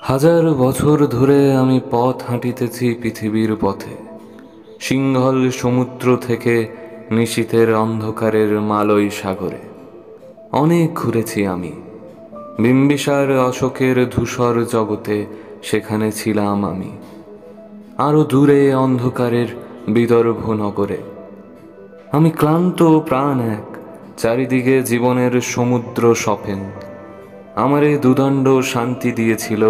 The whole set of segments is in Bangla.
হাজার বছর ধরে আমি পথ হাঁটিতেছি পৃথিবীর পথে, সিংহল সমুদ্র থেকে নিশীথের অন্ধকারের মালয় সাগরে। অনেক ঘুরেছি আমি, বিম্বিসার অশোকের ধূসর জগতে, সেখানে ছিলাম আমি। আরো দূরে অন্ধকারের বিদর্ভ নগরে আমি ক্লান্ত প্রাণ এক, চারিদিকে জীবনের সমুদ্র সফেন। আমারে দুদণ্ড শান্তি দিয়েছিল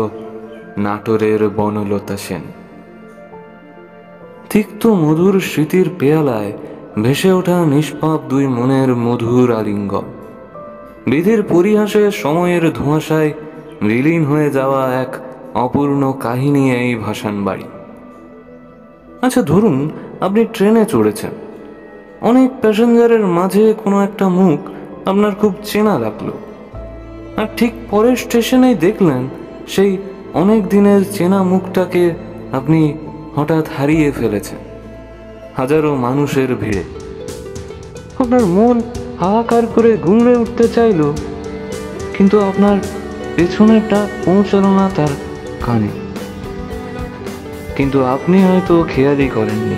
নাটোরের বনলতা সেন। তিক্ত মধুর স্মৃতির পেয়ালায় ভেসে ওঠা নিষ্পাপ দুই মনের মধুর আলিঙ্গন, বিধির পরিহাসে সময়ের ধোঁয়াশায় বিলীন হয়ে যাওয়া এক অপূর্ণ কাহিনী এই ভাসান বাড়ি। আচ্ছা ধরুন, আপনি ট্রেনে চড়েছেন, অনেক প্যাসেঞ্জারের মাঝে কোনো একটা মুখ আপনার খুব চেনা লাগলো, আর ঠিক পরের স্টেশনেই দেখলেন সেই অনেক দিনের চেনা মুখটাকে আপনি হঠাৎ হারিয়ে ফেলেছেন হাজারো মানুষের ভিড়ে। আপনার মন হাহাকার করে গুমড়ে উঠতে চাইল, কিন্তু আপনার পেছনেরটা পৌঁছালো না তার কানে। কিন্তু আপনি হয়তো খেয়ালই করেননি,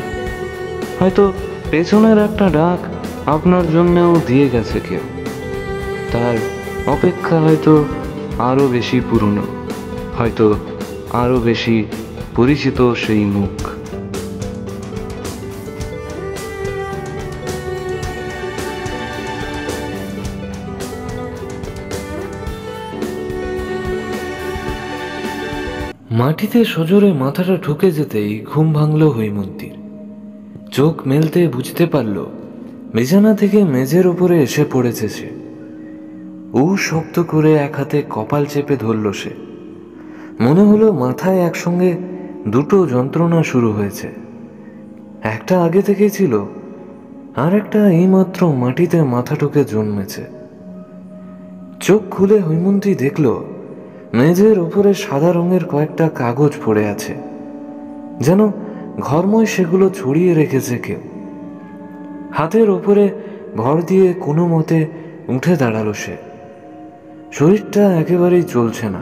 হয়তো পেছনের একটা ডাক আপনার জন্যও দিয়ে গেছে কেউ। তার অপেক্ষা হয়তো আরো বেশি পুরনো, হয়তো আরো বেশি পরিচিত সেই মুখ। মাটিতে সজোরে মাথাটা ঢুকে যেতেই ঘুম ভাঙল হৈমন্তীর। চোখ মেলতে বুঝতে পারল বিছানা থেকে মেঝের উপরে এসে পড়েছে সে। শব্দ করে এক হাতে কপাল চেপে ধরল সে। মনে হলো মাথায় একসঙ্গে দুটো যন্ত্রণা শুরু হয়েছে। একটা আগে থেকেই ছিল, আর একটা এইমাত্র মাটিতে মাথা ঢুকে জন্মেছে। চোখ খুলে হৈমন্তী দেখল মেঝের উপরে সাদা রঙের কয়েকটা কাগজ পড়ে আছে, যেন ঘরময় সেগুলো ছড়িয়ে রেখেছে কেউ। হাতের ওপরে ভর দিয়ে কোনো মতে উঠে দাঁড়ালো সে। শরীরটা একেবারেই চলছে না,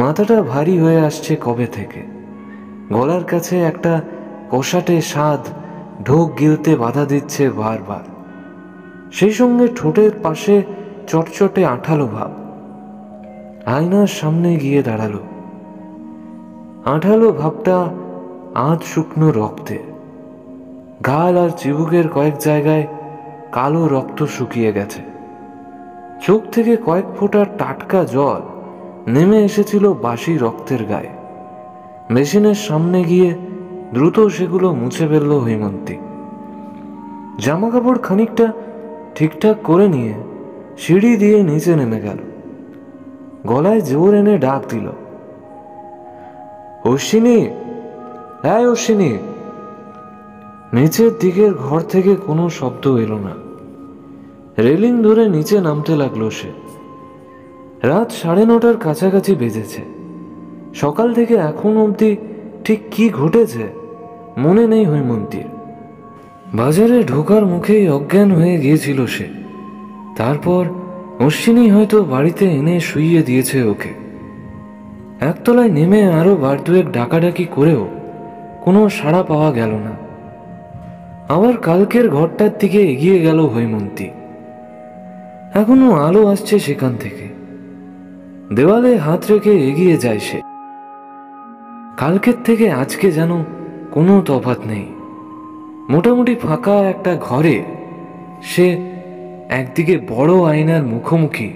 মাথাটা ভারী হয়ে আসছে কবে থেকে। গলার কাছে একটা কষাটে স্বাদ ঢোক গিলতে বাধা দিচ্ছে বারবার। সেই সঙ্গে ঠোঁটের পাশে চটচটে আঠালো ভাব। আয়নার সামনে গিয়ে দাঁড়ালো। আঠালো ভাবটা আধ শুকনো রক্তে। গাল আর চিবুকের কয়েক জায়গায় কালো রক্ত শুকিয়ে গেছে। চোখ থেকে কয়েক ফোঁটা টাটকা জল নেমে এসেছিল বাসি রক্তের গায়ে। মেশিনের সামনে গিয়ে দ্রুত সেগুলো মুছে ফেলল হৈমন্তী। জামা কাপড় খানিকটা ঠিকঠাক করে নিয়ে সিঁড়ি দিয়ে নিচে নেমে গেল। গলায় জোর এনে ডাক দিল, অশ্বিনী, হ্যাঁ অশ্বিনী। নিচের দিকের ঘর থেকে কোনো শব্দ এলো না। রেলিং ধরে নিচে নামতে লাগলো সে। রাত 9:30 কাছাকাছি বেজেছে। সকাল থেকে এখন অবধি ঠিক কি ঘটেছে মনে নেই হৈমন্তীর। বাজারে ঢোকার মুখেই অজ্ঞান হয়ে গিয়েছিল সে। তারপর অশ্বিনী হয়তো বাড়িতে এনে শুইয়ে দিয়েছে ওকে। একতলায় নেমে আরো বার দুয়েক ডাকাডাকি করেও কোনো সাড়া পাওয়া গেল না। আবার কালকের ঘরটার দিকে এগিয়ে গেল হৈমন্তী। এখনো আলো আসছে সেখান থেকে। দেওয়ালে হাত রেখে এগিয়ে যায় সে। কালকের থেকে আজকে যেন কোনো তফাৎ নেই। মোটামুটি ফাঁকা একটা ঘরে সে একদিকে বড় আয়নার মুখোমুখি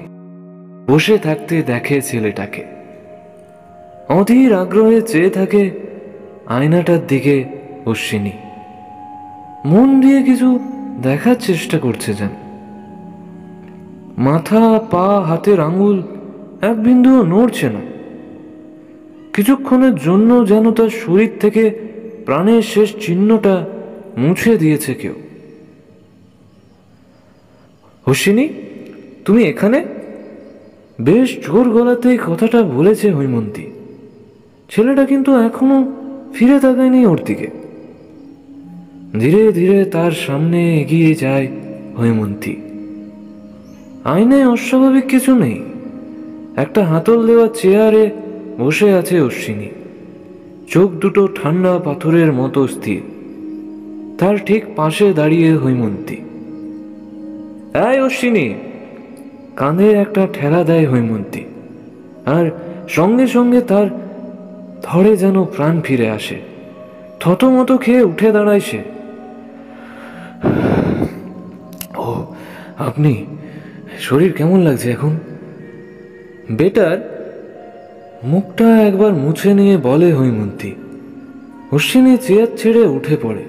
বসে থাকতে দেখে ছেলেটাকে। অধীর আগ্রহে চেয়ে থাকে আয়নাটার দিকে অশ্বিনী। মন দিয়ে কিছু দেখার চেষ্টা করছে যেন। মাথা, পা, হাতের আঙুল এক বিন্দুও নড়ছে না। কিছুক্ষণের জন্য যেন তার শরীর থেকে প্রাণের শেষ চিহ্নটা মুছে দিয়েছে কেউ। অশ্বিনী, তুমি এখানে? বেশ জোর গলাতেই কথাটা বলেছে হৈমন্তী। ছেলেটা কিন্তু এখনো ফিরে তাকায়নি ওর দিকে। ধীরে ধীরে তার সামনে এগিয়ে যায় হৈমন্তী। আয়নায় অস্বাভাবিক কিছু নেই। একটা হাতল দেওয়া চেয়ারে বসে আছে অশ্বিনী, চোখ দুটো ঠান্ডা পাথরের মতো স্থির। তার ঠিক পাশে দাঁড়িয়ে হৈমন্তী। এই অশ্বিনী! কাঁধে একটা ঠেলা দেয় হৈমন্তী, আর সঙ্গে সঙ্গে তার ধরে যেন প্রাণ ফিরে আসে। থতমত খেয়ে উঠে দাঁড়ায় সে। ও, আপনি? শরীর কেমন লাগছে এখন? বেটার, মুখটা একবার মুছে নিয়ে বলে হৈমন্তী। অশ্বিনী চেয়ার ছেড়ে উঠে পড়ে।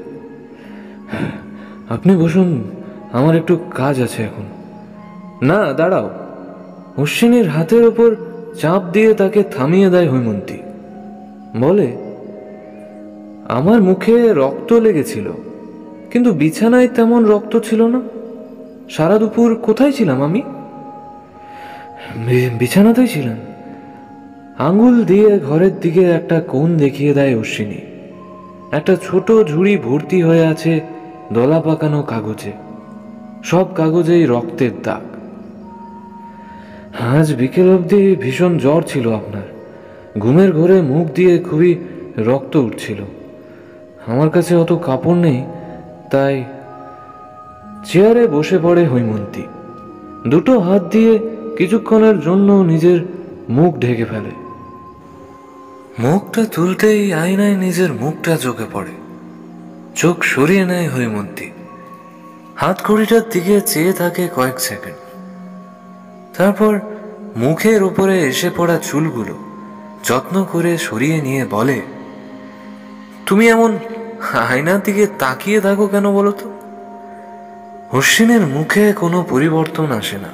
আপনি বসুন, আমার একটু কাজ আছে এখন। না, দাঁড়াও। অশ্বিনীর হাতের ওপর চাপ দিয়ে তাকে থামিয়ে দেয় হৈমন্তী। বলে, আমার মুখে রক্ত লেগেছিল, কিন্তু বিছানায় তেমন রক্ত ছিল না। সারা দুপুর কোথায় ছিলাম আমি? বিছানাতেই ছিলাম। আঙুল দিয়ে ঘরের দিকে একটা কোণ দেখিয়ে দেয় অশ্বিনী। একটা ছোট ঝুড়ি ভর্তি হয়ে আছে দলা পাকানো কাগজে। সব কাগজেই রক্তের দাগ। আজ বিকেল অবধি ভীষণ জ্বর ছিল আপনার। ঘুমের ঘোরে মুখ দিয়ে খুবই রক্ত উঠছিল। আমার কাছে অত কাপড় নেই, তাই। চেয়ারে বসে পড়ে হৈমন্তী। দুটো হাত দিয়ে কিছুক্ষণের জন্য নিজের মুখ ঢেকে ফেলে। মুখটা তুলতেই আয়নায় নিজের মুখটা চোখে পড়ে। চোখ সরিয়ে নেয় হৈমন্তী। হাত ঘড়িটার দিকে চেয়ে থাকে কয়েক সেকেন্ড। তারপর মুখের উপরে এসে পড়া চুলগুলো যত্ন করে সরিয়ে নিয়ে বলে, তুমি এমন আয়নার দিকে তাকিয়ে থাকো কেন বলো তো? অশ্বিনের মুখে কোনো পরিবর্তন আসে না।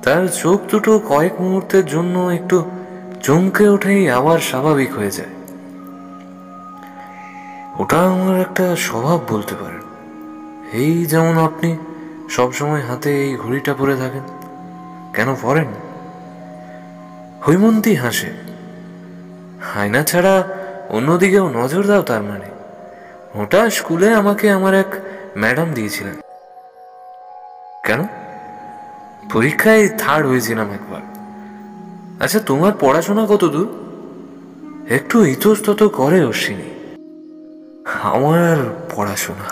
তার চোখ দুটো কয়েক মুহূর্তের জন্য একটু চমকে ওঠেই আবার স্বাভাবিক হয়ে যায়। ওটা আমার একটা স্বভাব বলতে পারেন। এই যেমন আপনি সবসময় হাতে এই ঘড়িটা পরে থাকেন। কেন পরেন? হৈমন্তী হাসে। আয়না ছাড়া অন্যদিকেও নজর দাও তার মানে? ওটা স্কুলে আমাকে আমার এক ম্যাডাম দিয়েছিলেন। কেন? পরীক্ষায় থার্ড হয়েছিলাম একবার। আচ্ছা, তোমার পড়াশোনা কত দূর? একটু ইতস্তত করে অশ্বিনী। আমার আর পড়াশোনা।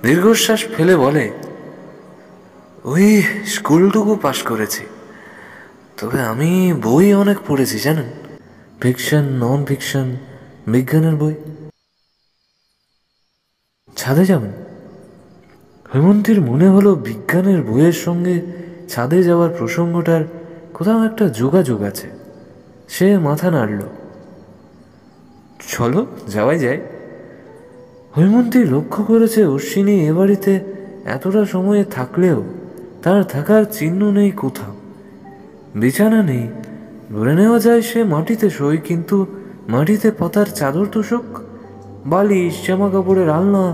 দীর্ঘশ্বাস ফেলে বলে, ওই স্কুলটুকু পাশ করেছি। তবে আমি বই অনেক পড়েছি জানেন, ফিকশন, নন ফিকশন, বিজ্ঞানের বই। ছাদে যাবেন? হৈমন্তীর মনে হলো বিজ্ঞানের বইয়ের সঙ্গে ছাদে যাওয়ার প্রসঙ্গটার কোথাও একটা যোগাযোগ আছে। সে মাথা নাড়ল। চলো, যাওয়াই যায়। হৈমন্তী লক্ষ্য করেছে অশ্বিনী এ বাড়িতে এতটা সময়ে থাকলেও তার থাকার চিহ্ন নেই কোথাও। বিছানা নেই, ধরে নেওয়া যায় সে মাটিতে শোয়, কিন্তু মাটিতে পাতার চাদর তোষক, বালিশ, জামা কাপড়ের আলনা,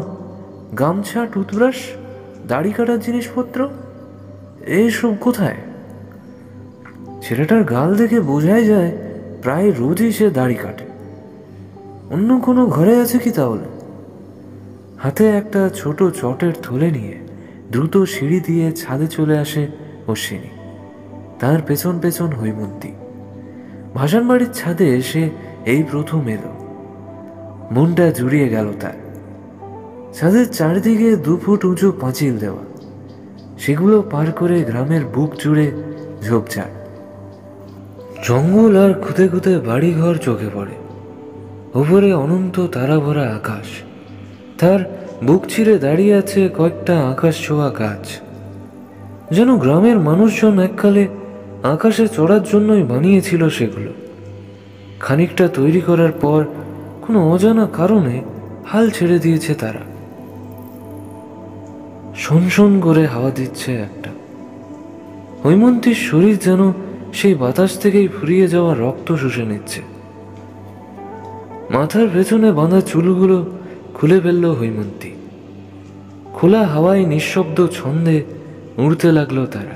গামছা, টুথব্রাশ, দাড়ি কাটার জিনিসপত্র, এসব কোথায়? ছেলেটার গাল দেখে বোঝাই যায় প্রায় রোজই সে দাড়ি কাটে। অন্য কোনো ঘরে আছে কি তাহলে? হাতে একটা ছোট চটের থলে নিয়ে দ্রুত সিঁড়ি দিয়ে ছাদে চলে আসে অশ্বিনী। তার পেছন পেছন হৈমন্তী। ভাসান বাড়ির ছাদে এসে এই প্রথম এলো। মনটা জুড়িয়ে গেল তার। ছাদের চারিদিকে 2 ফুট উঁচু পাঁচিল দেওয়া। সেগুলো পার করে গ্রামের বুক জুড়ে ঝোপঝাড়, জঙ্গল আর খুঁতে খুঁতে বাড়িঘর চোখে পড়ে। উপরে অনন্ত তারা ভরা আকাশ। তার বুক চিরে দাঁড়িয়ে আছে কয়েকটা আকাশ ছোঁয়া গাছ। যেন গ্রামের মানুষজন এককালে আকাশে চড়ার জন্যই বানিয়েছিল সেগুলো। খানিকটা তৈরি করার পর কোনো অজানা কারণে হাল ছেড়ে দিয়েছে তারা। শনশন করে হাওয়া দিচ্ছে একটা। হৈমন্তীর শরীর যেন সেই বাতাস থেকেই ফুরিয়ে যাওয়া রক্ত শুষে নিচ্ছে। মাথার পেছনে বাঁধা চুলগুলো খুলে ফেলল হৈমন্তী। খোলা হাওয়ায় নিঃশব্দ ছন্দে উড়তে লাগলো তারা।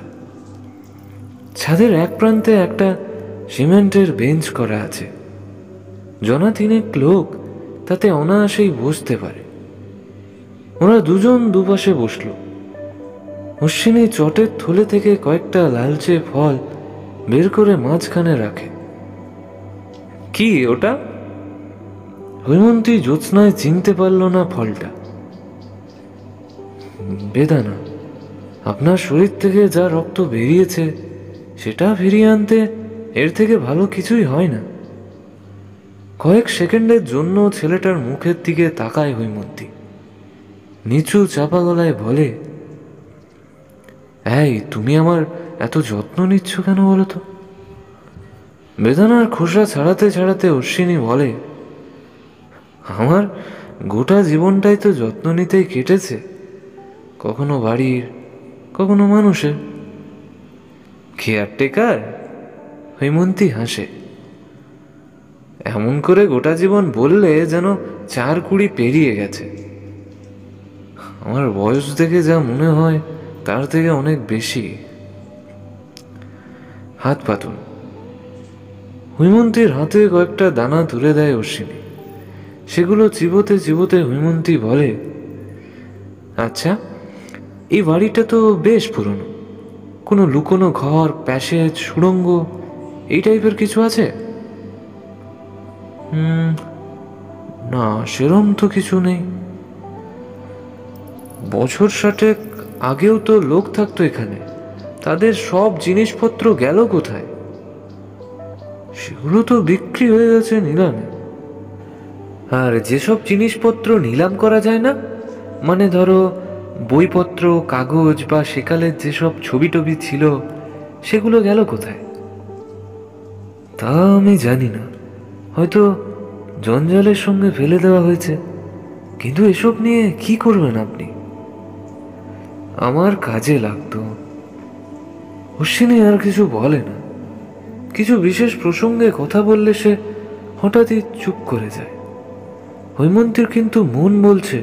ছাদের এক প্রান্তে একটা সিমেন্টের বেঞ্চ করা আছে। জনা 3 লোক তাতে অনায়াসেই বসতে পারে। ওরা দুজন দুপাশে বসল। অশ্বিনী চটের থলে থেকে কয়েকটা লালচে ফল বের করে মাঝখানে রাখে। কি ওটা? হৈমন্তী জ্যোৎস্নায় চিনতে পারল না ফলটা। বেদানা। আপনার শরীর থেকে যা রক্ত বেরিয়েছে সেটা ফিরিয়ে আনতে এর থেকে ভালো কিছুই হয় না। কয়েক সেকেন্ডের জন্য ছেলেটার মুখের দিকে তাকায় হৈমন্তী। নিচু চাপা গলায় বলে, এই তুমি আমার এত যত্ন নিচ্ছ কেন বলো তো? বেদনার খোসা ছাড়াতে ছাড়াতে অশ্বিনী বলে, আমার গোটা জীবনটাই তো যত্ন নিতেই কেটেছে, কখনো বাড়ির, কখনো মানুষের। কেয়ারটেকার? হৈমন্তী হাসে। এমন করে গোটা জীবন বললে যেন 4-20 পেরিয়ে গেছে। আমার বয়স দেখে যা মনে হয় তার থেকে অনেক বেশি। হাত পাতুন। হৈমন্তীর হাতে কয়েকটা দানা তুলে দেয় অশ্বিনী। সেগুলো চিবোতে চিবোতে হৈমন্তী বলে, আচ্ছা, এই বাড়িটা তো বেশ পুরনো। কোনো লুকোনো ঘর, প্যাসেজ, সুড়ঙ্গ এই টাইপের কিছু আছে? না, সেরম তো কিছু নেই। বছর 60 আগেও তো লোক থাকতো এখানে, তাদের সব জিনিসপত্র গেল কোথায়? সেগুলো তো বিক্রি হয়ে গেছে নিলামে। আর যেসব জিনিসপত্র নিলাম করা যায় না, মানে ধরো বইপত্র, কাগজ বা সেকালের যেসব ছবি টবি ছিল, সেগুলো গেল কোথায়? তা আমি জানি না, হয়তো জঞ্জালের সঙ্গে ফেলে দেওয়া হয়েছে। কিন্তু এসব নিয়ে কি করবেন আপনি? আমার কাজে লাগতো। অশ্বিনী আর কিছু বলে না। কিছু বিশেষ প্রসঙ্গে কথা বললে সে হঠাৎই চুপ করে যায়। হৈমন্তীর কিন্তু মন বলছে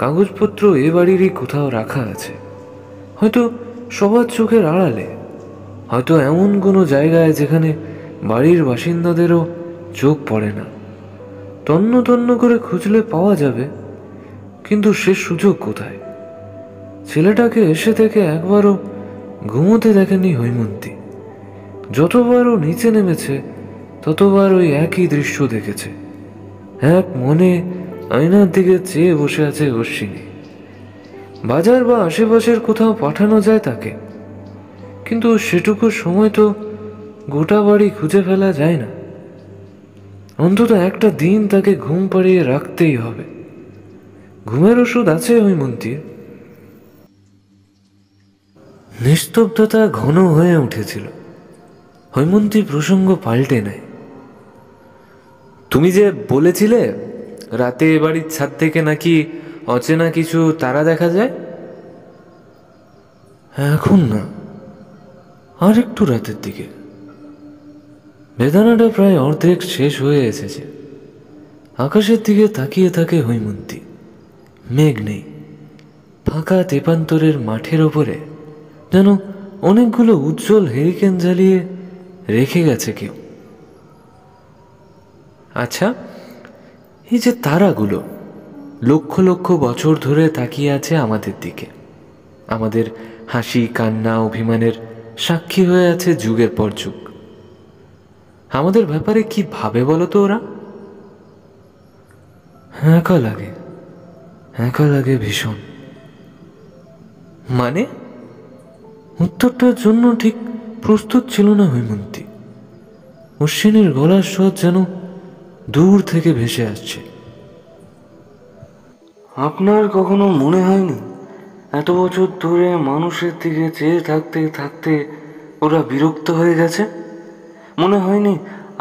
কাগজপত্র এ বাড়িরই কোথাও রাখা আছে, হয়তো সবার চোখের আড়ালে, হয়তো এমন কোনো জায়গায় যেখানে বাড়ির বাসিন্দাদেরও চোখ পড়ে না। তন্ন তন্ন করে খুঁজলে পাওয়া যাবে, কিন্তু সে সুযোগ কোথায়? ছেলেটাকে এসে থেকে একবারও ঘুমোতে দেখেনি হৈমন্তী। যতবার ও নিচে নেমেছে ততবার ওই একই দৃশ্য দেখেছে। এক মনে আয়নার দিকে চেয়ে বসে আছে অশ্বিনী। বাজার বা আশেপাশের কোথাও পাঠানো যায় তাকে, কিন্তু সেটুকু সময় তো গোটা বাড়ি খুঁজে ফেলা যায় না। অন্তত একটা দিন তাকে ঘুম পাড়িয়ে রাখতেই হবে। ঘুমের ওষুধ আছে হৈমন্তীর। নিস্তব্ধতা ঘন হয়ে উঠেছিল। হৈমন্তী প্রসঙ্গ পাল্টে নেয়। তুমি যে বলেছিলে রাতে এ বাড়ির ছাদ থেকে নাকি অচেনা কিছু তারা দেখা যায়? এখন না, আর একটু রাতের দিকে। বেদানাটা প্রায় অর্ধেক শেষ হয়ে এসেছে। আকাশের দিকে তাকিয়ে থাকে হৈমন্তী। মেঘ নেই। ফাঁকা তেপান্তরের মাঠের ওপরে যেন অনেকগুলো উজ্জ্বল হেরিকেন জ্বালিয়ে রেখে গেছে কেউ। আচ্ছা, এই যে তারাগুলো লক্ষ লক্ষ বছর ধরে তাকিয়ে আছে আমাদের দিকে, আমাদের হাসি, কান্না, অভিমানের সাক্ষী হয়ে আছে যুগের পর যুগ, আমাদের ব্যাপারে কি ভাবে বলো তো ওরা? একা লাগে, একা লাগে ভীষণ। মানে? উত্তরটার জন্য ঠিক প্রস্তুত ছিল না হৈমন্তী। অশ্বিনীর গলার স্বর যেন দূর থেকে ভেসে আসছে। আপনার কখনো মনে হয়নি এত বছর ধরে মানুষের দিকে চেয়ে থাকতে থাকতে ওরা বিরক্ত হয়ে গেছে? মনে হয়নি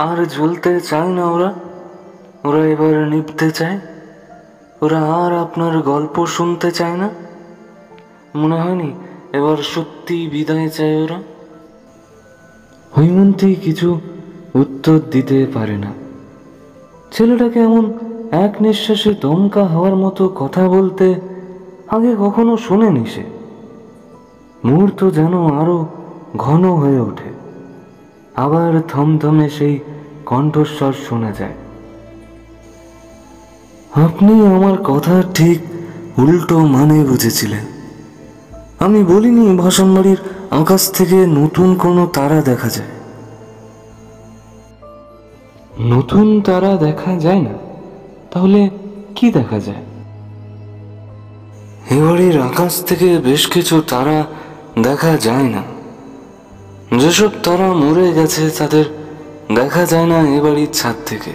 আর জ্বলতে চায় না ওরা? ওরা এবার নিভতে চায়? ওরা আর আপনার গল্প শুনতে চায় না? মনে হয়নি এবার সত্যি বিদায় চায় ওরা? হৈমন্তী কিছু উত্তর দিতে পারে না। ছেলেটাকে এমন এক নিঃশ্বাসে দমকা হওয়ার মতো কথা বলতে আগে কখনো শোনেনি সে। মুহূর্ত যেন আরো ঘন হয়ে ওঠে। আবার থমথমে সেই কণ্ঠস্বর শোনা যায়, আপনি আমার কথা ঠিক উল্টো মানে বুঝেছিলেন। আমি বলিনি ভাসান বাড়ির আকাশ থেকে নতুন কোনো তারা দেখা যায়। নতুন তারা দেখা যায় না, তাহলে কি দেখা যায়? এবাড়ির আকাশ থেকে বেশ কিছু তারা দেখা যায় না। যেসব তারা মরে গেছে তাদের দেখা যায় না এ বাড়ির ছাদ থেকে।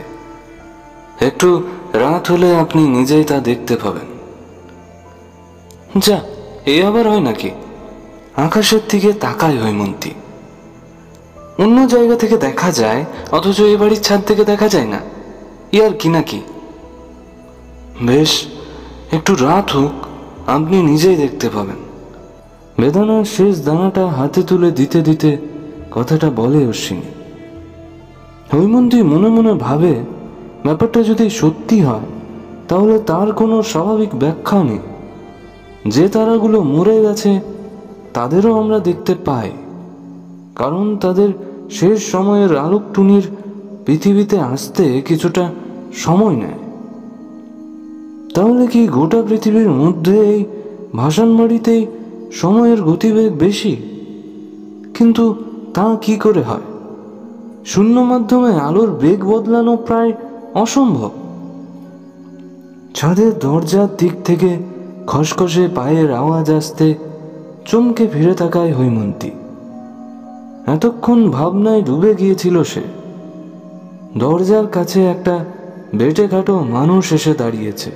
একটু রাত হলে আপনি নিজেই তা দেখতে পাবেন। যা, এ আবার হয় নাকি? আকাশের দিকে তাকায় হৈমন্তী। অন্য জায়গা থেকে দেখা যায়, অথচ এ বাড়ির ছাদ থেকে দেখা যায় না। ইয়ার কি নাকি? বেশ, একটু রাত হোক, আপনি নিজেই দেখতে পাবেন। বেদানার শেষ দানাটা হাতে তুলে দিতে দিতে কথাটা বলে অশ্বিনী। হৈমন্তী মনে মনে ভাবে, ব্যাপারটা যদি সত্যি হয় তাহলে তার কোনো স্বাভাবিক ব্যাখ্যা নেই। যে তারাগুলো মরে গেছে তাদেরও আমরা দেখতে পাই, কারণ তাদের শেষ সময়ের আলোকটুনির পৃথিবীতে আসতে কিছুটা সময় নেয়। তাহলে কি গোটা পৃথিবীর মধ্যে এই ভাসানবাড়িতেই সময়ের গতিবেগ বেশি? কিন্তু তা কি করে হয়? শূন্য মাধ্যমে আলোর বেগ বদলানো প্রায় অসম্ভব। ছাদের দরজার দিক থেকে খসখসে পায়ের আওয়াজ আসতে চমকে ফিরে তাকায় হৈমন্তী। এতক্ষণ ভাবনায় ডুবে গিয়েছিল সে। দরজার কাছে একটা বেটে খাটো মানুষ এসে দাঁড়িয়েছে।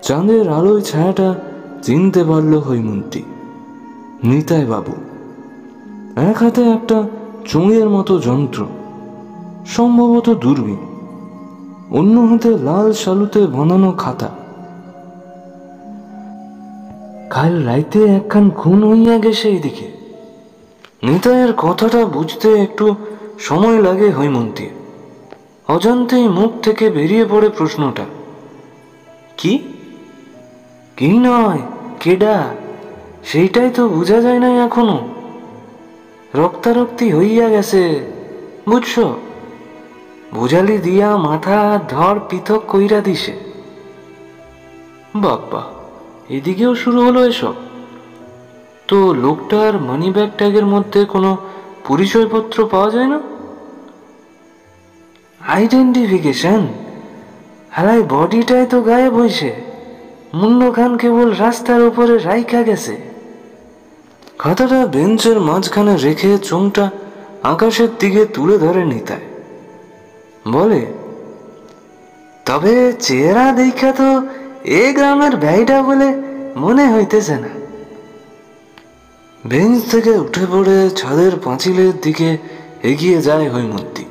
চাঁদের আলোয় ছায়াটা চিনতে পারল হৈমন্তী। নিতাই বাবু। এক হাতে একটা চোঙের মতো যন্ত্র, সম্ভবত দূরবীন, অন্য হাতে লাল শালুতে বানানো খাতা। কাল রাইতে একখান খুন হইয়া গেছে এইদিকে। নিতাইয়ের কথাটা বুঝতে একটু সময় লাগে হৈমন্তীর। অজান্তেই মুখ থেকে বেরিয়ে পড়ে প্রশ্নটা, কি? কি নয়, কেডা? সেইটাই তো বোঝা যায় না এখনো। রক্তারক্তি হইয়া গেছে, বুঝছ? বোঝালি দিয়া মাথা ধর পৃথক কইরা দিছে। বাবা, এদিকেও শুরু হলো এসব? তো লোকটার মানি ব্যাগ ট্যাগের মধ্যে কোনো পরিচয়পত্র পাওয়া যায় না? আইডেন্টিফিকেশন? হালাই বডিটাই তো গায়েব হইছে। মুন্ডখান কেবল রাস্তার উপরে রাইখা গেছে। খাতাটা বেঞ্চের মাঝখানে রেখে চোঙটা আকাশের দিকে তুলে ধরে নিতাই। বলে, তবে চেহারা দেখা তো এ গ্রামের ভাইটা বলে মনে হইতেছে না। বেঞ্চ থেকে উঠে পড়ে ছাদের পাঁচিলের দিকে এগিয়ে যায় হৈমন্তী।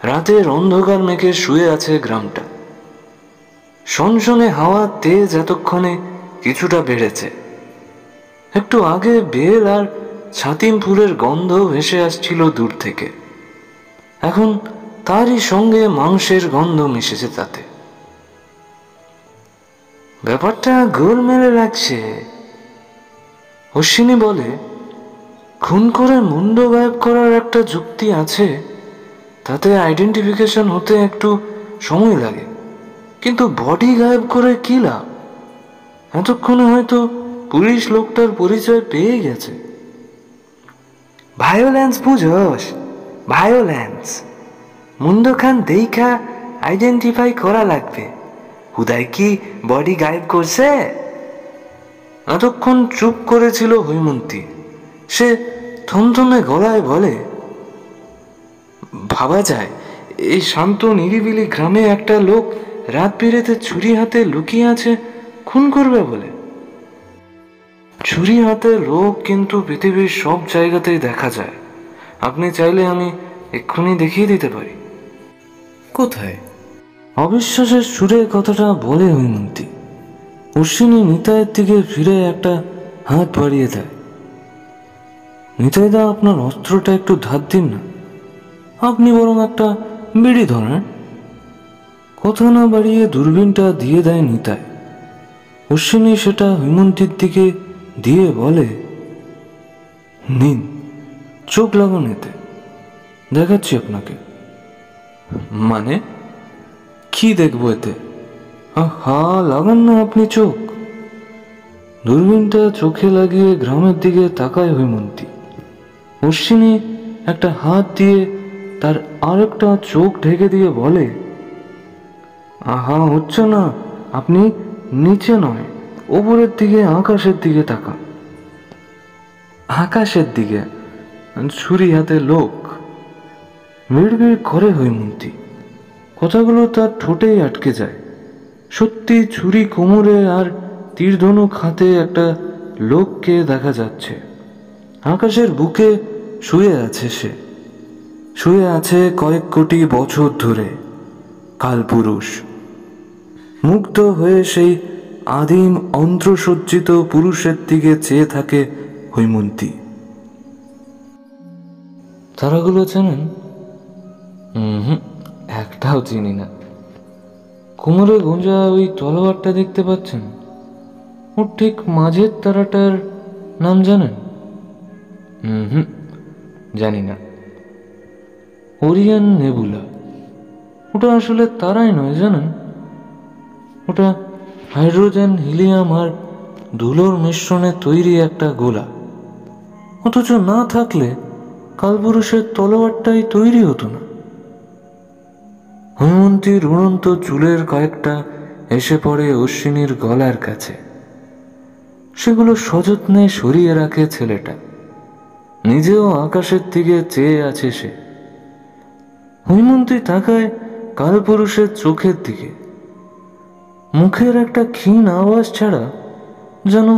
রাতের অন্ধকার মেঘে শুয়ে আছে গ্রামটা। সনসনে হাওয়ার তেজ এতক্ষণে কিছুটা বেড়েছে। একটু আগে বেল আর ছাতিম ফুলের গন্ধ ভেসে আসছিল দূর থেকে। এখন তারই সঙ্গে মাংসের গন্ধ মিশেছে তাতে। ব্যাপারটা গোলমেলে লাগছে। অশ্বিনী বলে, খুন করে মুন্ড গায়েব করার একটা যুক্তি আছে, তাতে আইডেন্টিফিকেশন হতে একটু সময় লাগে। কিন্তু বডি গায়েব করে কি লাভ? এতক্ষণে হয়তো পুলিশ লোকটার পরিচয় পেয়ে গেছে। ভায়োলেন্স বুঝোস? ভায়োলেন্স। মুন্ডখান দেইখা আইডেন্টিফাই করা লাগবে। হুদাই কি বডি গায়েব করছে? এতক্ষণ চুপ করেছিল হৈমন্তী। সে থমথমে গলায় বলে, ভাবা যায় এই শান্ত নিরিবিলি গ্রামে একটা লোক রাত বিরেতে ছুরি হাতে লুকিয়ে আছে খুন করবে বলে। ছুরি হাতে লোক কিন্তু পৃথিবীর সব জায়গাতেই দেখা যায়। আপনি চাইলে আমি এক্ষুনি দেখিয়ে দিতে পারি। কোথায়? অবিশ্বাসের সুরে কথাটা বলে হৈমন্তী। অশ্বিনী নিতাইয়ের দিকে ফিরে একটা হাত বাড়িয়ে দেয়। নিতাইদা, আপনার অস্ত্রটা একটু ধার দিন না। আপনি বরং একটা বিড়ি ধরেন। কথা না বাড়িয়ে দূরবীনটা দিয়ে দেয় নিতাই। অশ্বিনী সেটা হৈমন্তীর দিকে দিয়ে বলে, নিন, চোখ লাগান এতে, দেখাচ্ছি আপনাকে। মানে কি দেখবো এতে? হা, লাগান না আপনি চোখ। দূরবীনটা চোখে লাগিয়ে গ্রামের দিকে তাকায় হৈমন্তী। অশ্বিনী একটা হাত দিয়ে তার আরেকটা চোখ ঢেকে দিয়ে বলে, আহা, হচ্ছে না, আপনি নিচে নয়, ওপরের দিকে, আকাশের দিকে তাকান। আকাশের দিকে? ছুরি হাতে লোক। মিড়মিড় করে হৈমন্তী। কথাগুলো তার ঠোঁটেই আটকে যায়। সত্যি ছুরি কোমরে আর তীরধনুক হাতে একটা লোককে দেখা যাচ্ছে। আকাশের বুকে শুয়ে আছে সে, শুয়ে আছে কয়েক কোটি বছর ধরে, কালপুরুষ। মুগ্ধ হয়ে সেই আদিম অন্ত্রসজ্জিত পুরুষের দিকে চেয়ে থাকে হৈমন্তী। তারাগুলো চেনেন? একটাও চিনি না। কোমরে গোঁজা ওই তলোয়ারটা দেখতে পাচ্ছেন, ওর ঠিক মাঝের তারাটার নাম জানেন? জানি না। Orion nebula. ওটা আসলে তারাই নয়, জানেন? ওটা হাইড্রোজেন, হিলিয়াম আর ধুলোর মিশ্রণে তৈরি একটা গোলা। অথচ না থাকলে কালপুরুষের তলোয়ারটাই তৈরি হতো না। হৈমন্তীর উড়ন্ত চুলের কয়েকটা এসে পড়ে অশ্বিনীর গলার কাছে। সেগুলো সযত্নে সরিয়ে রাখে ছেলেটা। নিজেও আকাশের দিকে চেয়ে আছে সে। হৈমন্তী তাকায় কালপুরুষের চোখের দিকে। মুখের একটা ক্ষীণ আওয়াজ ছাড়া যেন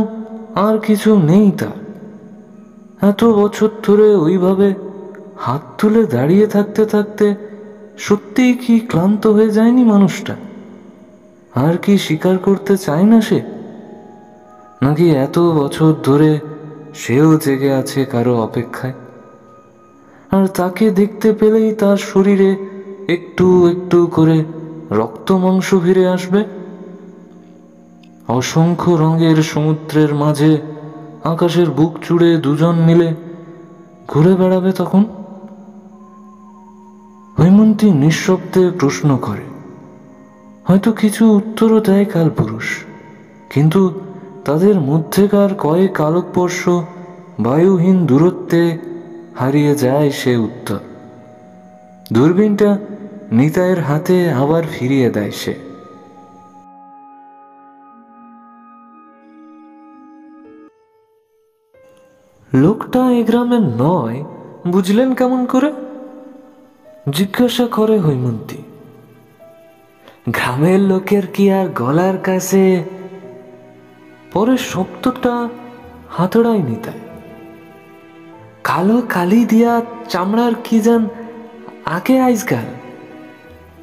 আর কিছু নেই তার। এত বছর ধরে ওইভাবে হাত তুলে দাঁড়িয়ে থাকতে থাকতে সত্যিই কি ক্লান্ত হয়ে যায়নি মানুষটা? আর কি স্বীকার করতে চায় না সে? নাকি এত বছর ধরে সেও জেগে আছে কারো অপেক্ষায়? আর তাকে দেখতে পেলেই তার শরীরে একটু একটু করে রক্ত মাংস ফিরে আসবে। অসংখ্য রঙের সমুদ্রের মাঝে আকাশের বুক চুড়ে দুজন মিলে ঘুরে বেড়াবে তখন। হৈমন্তী নিঃশব্দে প্রশ্ন করে। হয়তো কিছু উত্তরও দেয় কালপুরুষ, কিন্তু তাদের মধ্যেকার কয়েক আলোকবর্ষ বায়ুহীন দূরত্বে হারিয়ে যায় সে উত্তর। দূরবীনটা নিতাইয়ের হাতে আবার ফিরিয়ে দেয় সে। লোকটা এ গ্রামের নয় বুঝলেন কেমন করে? জিজ্ঞাসা করে হৈমন্তী। গ্রামের লোকের কি আর গলার কাছে? পরের শব্দটা হাতড়ায় নিতাই। কালো কালি দিয়া চামড়ার কি যান আগে আইসগাল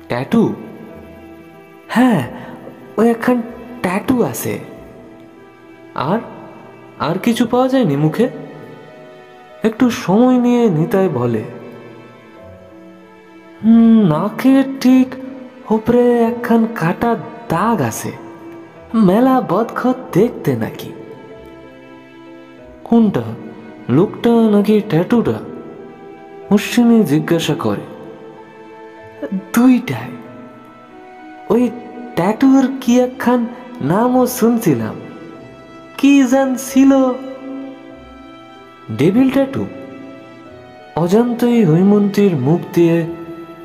ট্যাটু? হ্যাঁ, ওই একখান ট্যাটু আছে। আর আর কিছু পাওয়া যায়নি মুখে? একটু সময় নিয়ে নিতাই বলে, নাকের ঠিক উপরে একখান কাটা দাগ আছে, মেলা বদখত দেখতে নাকি। কোনটা, লোকটা নাকি ট্যাটুটা? অশ্বিনী জিজ্ঞাসা করে। দুইটাই। ওই ট্যাটুর কি একখান নামও শুনছিলাম, কি জান ছিল? Devil tattoo. অজান্তই হৈমন্তীর মুখ দিয়ে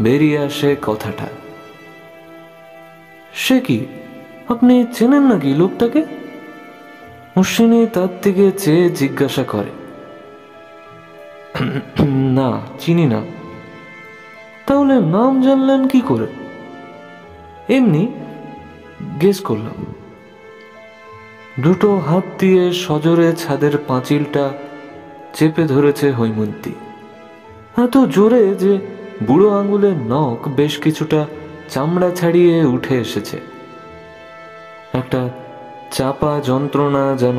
বেরিয়ে আসে কথাটা। সে কি, আপনি চেনেন নাকি লোকটাকে? অশ্বিনী তার দিকে চেয়ে জিজ্ঞাসা করে। না, চিনি না। তাহলে নাম জানলেন কি করে? এমনি গেস করলাম। দুটো হাত দিয়ে সজোরে ছাদের পাঁচিলটা চেপে ধরেছে হৈমন্তী, এত জোরে যে বুড়ো আঙুলের নখ বেশ কিছুটা চামড়া ছাড়িয়ে উঠে এসেছে। একটা চাপা যন্ত্রণা যেন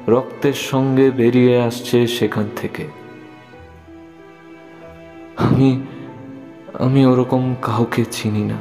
রক্তের সঙ্গে বেরিয়ে আসছে সেখান থেকে। আমি ওরকম কাউকে চিনি না।